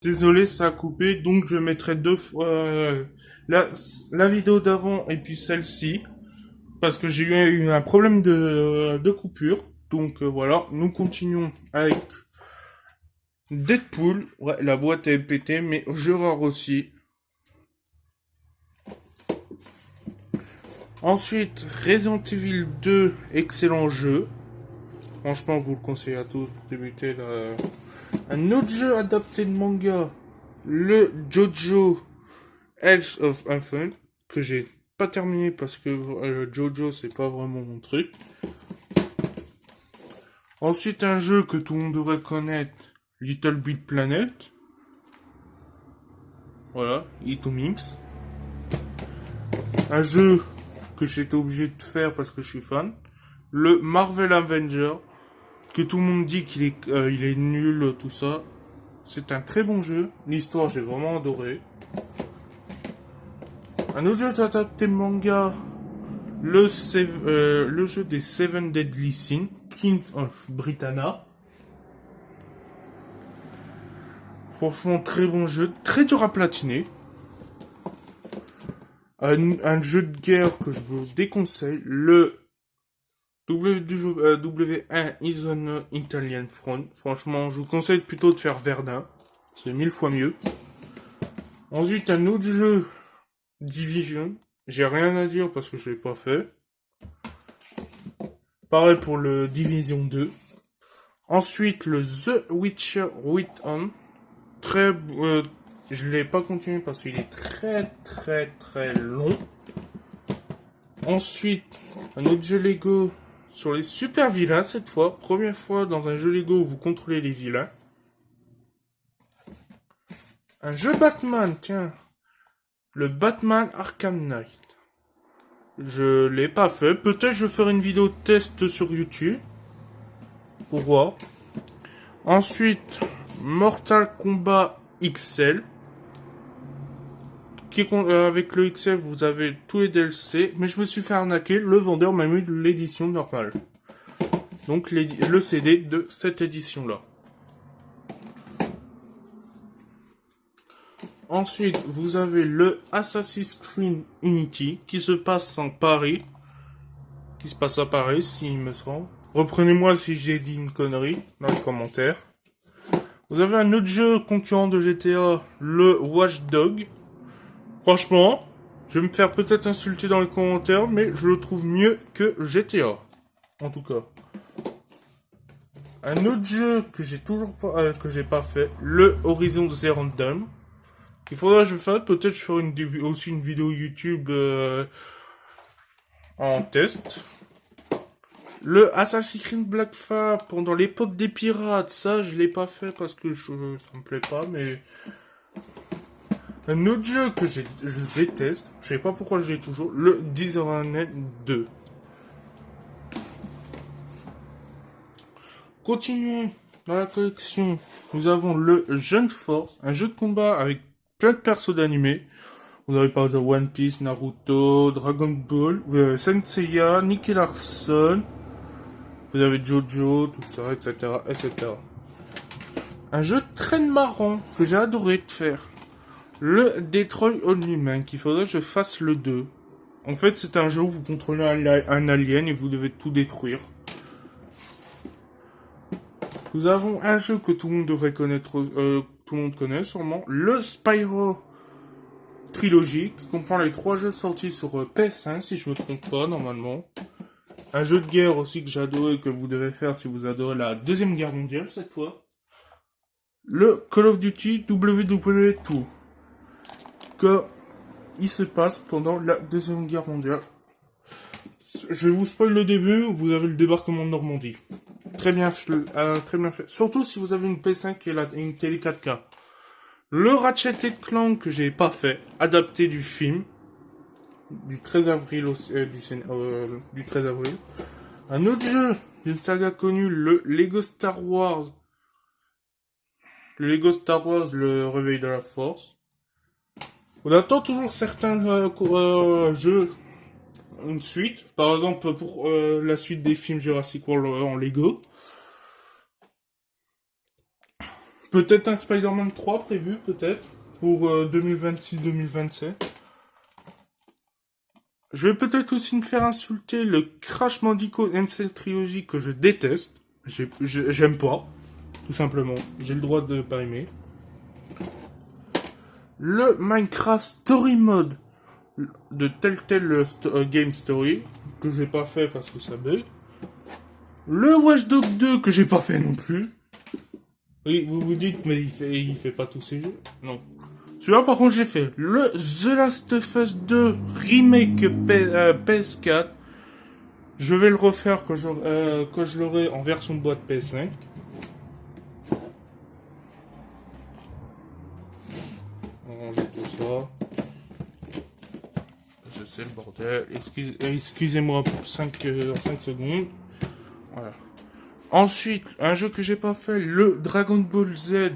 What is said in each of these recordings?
Désolé, ça a coupé, donc je mettrai deux fois la, la vidéo d'avant et puis celle-ci, parce que j'ai eu un problème de coupure. Donc voilà, nous continuons avec Deadpool. Ouais, la boîte est pétée, mais Juror aussi. Ensuite, Resident Evil 2, excellent jeu. Franchement, je vous le conseille à tous pour débuter. Un autre jeu adapté de manga, le Jojo Health of Infant, que j'ai pas terminé parce que Jojo c'est pas vraiment mon truc. Ensuite un jeu que tout le monde devrait connaître, Little Big Planet. Voilà, Itomix. Un jeu que j'étais obligé de faire parce que je suis fan. Le Marvel Avenger, que tout le monde dit il est nul, tout ça. C'est un très bon jeu. L'histoire j'ai vraiment adoré. Un autre jeu adapté manga, le jeu des Seven Deadly Sins, King of Britannia. Franchement, très bon jeu, très dur à platiner. Un jeu de guerre que je vous déconseille, le W1 is an Italian Front. Franchement, je vous conseille plutôt de faire Verdun. C'est 1000 fois mieux. Ensuite, un autre jeu, Division. J'ai rien à dire parce que je l'ai pas fait. Pareil pour le Division 2. Ensuite, le The Witcher Return. Je l'ai pas continué parce qu'il est très long. Ensuite, un autre jeu Lego sur les super vilains cette fois. Première fois dans un jeu Lego où vous contrôlez les vilains. Un jeu Batman, tiens. Le Batman Arkham Knight. Je l'ai pas fait. Peut-être je ferai une vidéo test sur YouTube. Pour voir. Ensuite, Mortal Kombat XL. Avec le XL, vous avez tous les DLC, mais je me suis fait arnaquer, le vendeur m'a mis l'édition normale. Donc le CD de cette édition-là. Ensuite, vous avez le Assassin's Creed Unity, qui se passe en Paris. Qui se passe à Paris, s'il me semble. Reprenez-moi si j'ai dit une connerie, dans les commentaires. Vous avez un autre jeu concurrent de GTA, le Watch Dogs. Franchement, je vais me faire peut-être insulter dans les commentaires, mais je le trouve mieux que GTA. En tout cas. Un autre jeu que j'ai toujours pas, que j'ai pas fait, le Horizon Zero Dawn. Il faudra que je fasse, peut-être je ferai aussi une vidéo YouTube en test. Le Assassin's Creed Black Flag pendant l'époque des pirates, ça je l'ai pas fait parce que ça me plaît pas, mais un autre jeu que je déteste, je sais pas pourquoi je l'ai toujours, le Dishonored 2. Continuons dans la collection. Nous avons le Jeune Force, un jeu de combat avec plein de persos d'animés. Vous avez par exemple One Piece, Naruto, Dragon Ball, vous avez Senseiya, Nicky Larson, vous avez Jojo, tout ça, etc., etc. Un jeu très marrant que j'ai adoré de faire. Le Detroit All Human, qu'il faudrait que je fasse le 2. En fait, c'est un jeu où vous contrôlez un alien et vous devez tout détruire. Nous avons un jeu que tout le monde devrait connaître, tout le monde connaît sûrement, le Spyro Trilogy, qui comprend les 3 jeux sortis sur PS1, si je me trompe pas, normalement. Un jeu de guerre aussi que j'adore et que vous devez faire si vous adorez la Deuxième Guerre mondiale, cette fois. Le Call of Duty WW2, que il se passe pendant la Deuxième Guerre mondiale. Je vais vous spoiler le début, vous avez le débarquement de Normandie. Très bien fait. Surtout si vous avez une PS5 et une télé 4K. Le Ratchet & Clank que j'ai pas fait, adapté du film du 13 avril du 13 avril. Un autre jeu d'une saga connue, le Lego Star Wars. Le Lego Star Wars, le réveil de la force. On attend toujours certains jeux, une suite. Par exemple, pour la suite des films Jurassic World en Lego. Peut-être un Spider-Man 3 prévu, peut-être, pour 2026-2027. Je vais peut-être aussi me faire insulter le Crash Bandicoot MC Trilogy que je déteste. J'aime pas, tout simplement. J'ai le droit de pas aimer. Le Minecraft Story Mode de Telltale Game Story, que j'ai pas fait parce que ça bug. Le Watch Dogs 2 que j'ai pas fait non plus. Oui, vous vous dites, mais il fait pas tous ces jeux. Non. Celui-là, par contre, j'ai fait. Le The Last of Us 2 Remake PS4. Je vais le refaire que je l'aurai en version de boîte PS5. On va ranger tout ça. Je sais le bordel. Excusez-moi pour 5 secondes. Voilà. Ensuite, un jeu que j'ai pas fait, le Dragon Ball Z.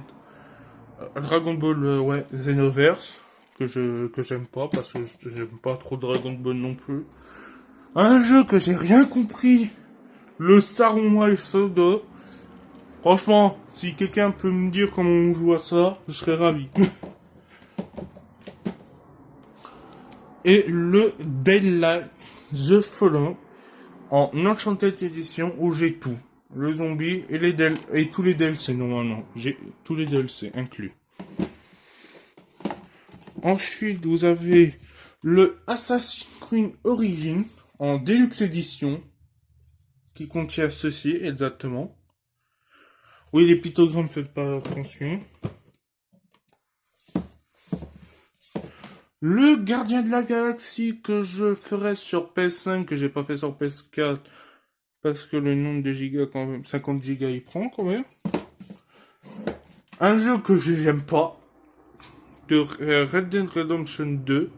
Dragon Ball, ouais, Xenoverse. Que j'aime pas parce que j'aime pas trop Dragon Ball non plus. Un jeu que j'ai rien compris. Le Star Wars Soda. Franchement, si quelqu'un peut me dire comment on joue à ça, je serais ravi. Et le Daylight The Fallen en Enchanted Edition où j'ai tout. Le zombie et tous les DLC normalement. J'ai tous les DLC inclus. Ensuite, vous avez le Assassin's Creed Origins en Deluxe Edition qui contient ceci exactement. Oui, les pictogrammes, faites pas attention. Le Gardien de la Galaxie que je ferai sur PS5, que j'ai pas fait sur PS4, parce que le nombre de gigas, quand même, 50 gigas, il prend quand même. Un jeu que j'aime pas, de Red Dead Redemption 2.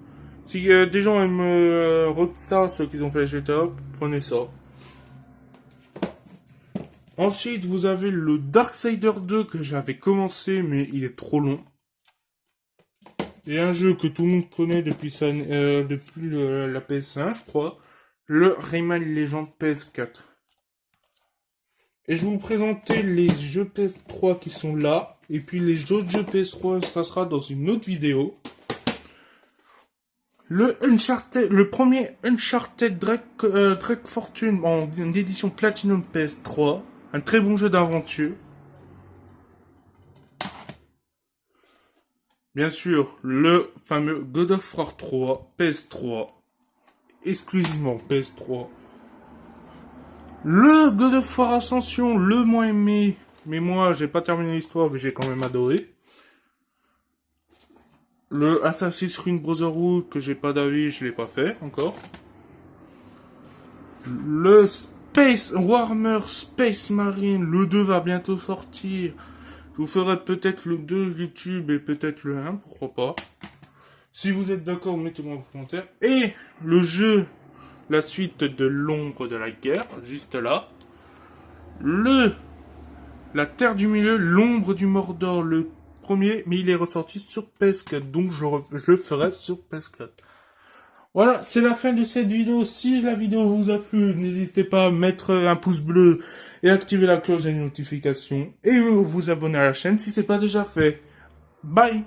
Si des gens aiment Rockstar, ceux qui ont fait GTA, prenez ça. Ensuite, vous avez le Darksider 2 que j'avais commencé, mais il est trop long. Et un jeu que tout le monde connaît depuis la PS1, je crois. Le Rayman Legends PS4. Et je vais vous présenter les jeux PS3 qui sont là. Et puis les autres jeux PS3, ça sera dans une autre vidéo. Le premier Uncharted Drake Fortune en édition Platinum PS3. Un très bon jeu d'aventure. Bien sûr, le fameux God of War 3 PS3. Exclusivement PS3. Le God of War Ascension, le moins aimé. Mais moi, j'ai pas terminé l'histoire, mais j'ai quand même adoré. Le Assassin's Creed Brotherhood, que j'ai pas d'avis, je l'ai pas fait encore. Le Space Warhammer Space Marine, le 2 va bientôt sortir. Je vous ferai peut-être le 2 YouTube et peut-être le 1, pourquoi pas. Si vous êtes d'accord, mettez-moi en commentaire. Et le jeu, la suite de l'ombre de la guerre, juste là. La Terre du Milieu, l'ombre du Mordor, le premier, mais il est ressorti sur PS4, donc je le ferai sur PS4. Voilà, c'est la fin de cette vidéo. Si la vidéo vous a plu, n'hésitez pas à mettre un pouce bleu et activer la cloche des notifications et vous abonner à la chaîne si c'est pas déjà fait. Bye!